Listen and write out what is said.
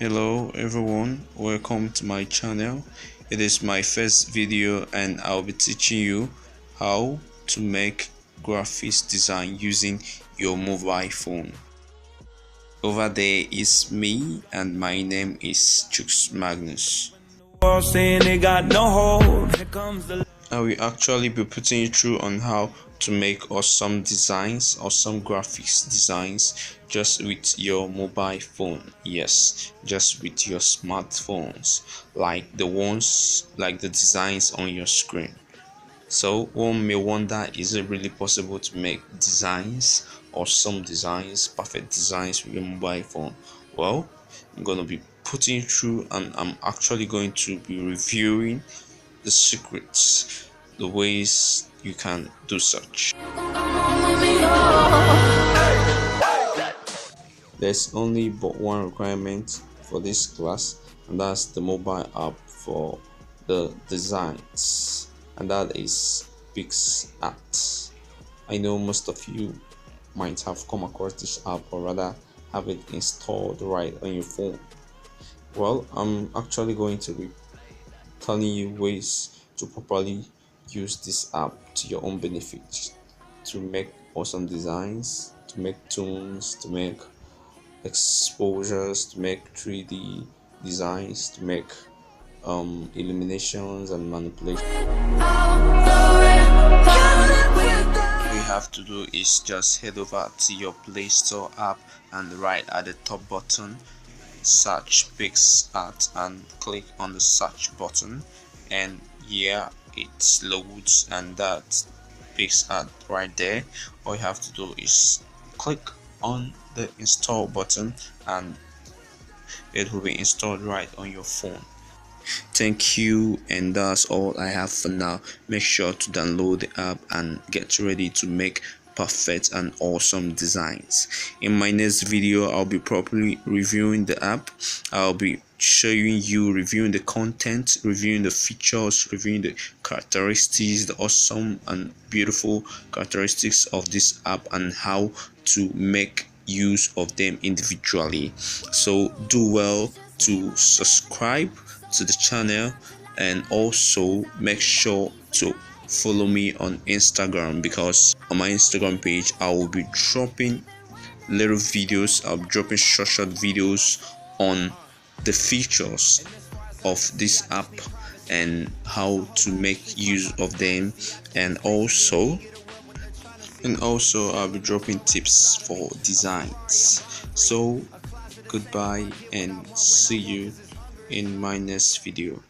Hello everyone, welcome to my channel. It is my first video and I'll be teaching you how to make graphics design using your mobile phone. Over there is me and my name is Chooks Magnus. I will actually be putting you through on how to make awesome designs, awesome graphics designs just with your mobile phone. Yes, just with your smartphones, like the designs on your screen. So one may wonder, is it really possible to make designs, awesome designs, perfect designs with your mobile phone? Well, I'm gonna be putting you through and I'm actually going to be reviewing the secrets, the ways you can do such. There's only but one requirement for this class, and that's the mobile app for the designs, and that is Picsart. I know most of you might have come across this app, or rather have it installed right on your phone. Well, I'm actually going to be telling you ways to properly use this app to your own benefit, to make awesome designs, to make tunes, to make exposures, to make 3D designs, to make illuminations and manipulations. All you have to do is just head over to your Play Store app and right at the top button search Picsart and click on the search button, and yeah, it loads and that Picsart right there. All you have to do is click on the install button and it will be installed right on your phone. Thank you, and that's all I have for now. Make sure to download the app and get ready to make perfect and awesome designs. In my next video, I'll be properly reviewing the app. I'll be showing you, reviewing the content, reviewing the features, reviewing the characteristics, the awesome and beautiful characteristics of this app, and how to make use of them individually. So do well to subscribe to the channel, and also make sure to follow me on Instagram, because on my Instagram page I will be dropping little videos. I'll be dropping short videos on the features of this app and how to make use of them, and also I'll be dropping tips for designs. So goodbye and see you in my next video.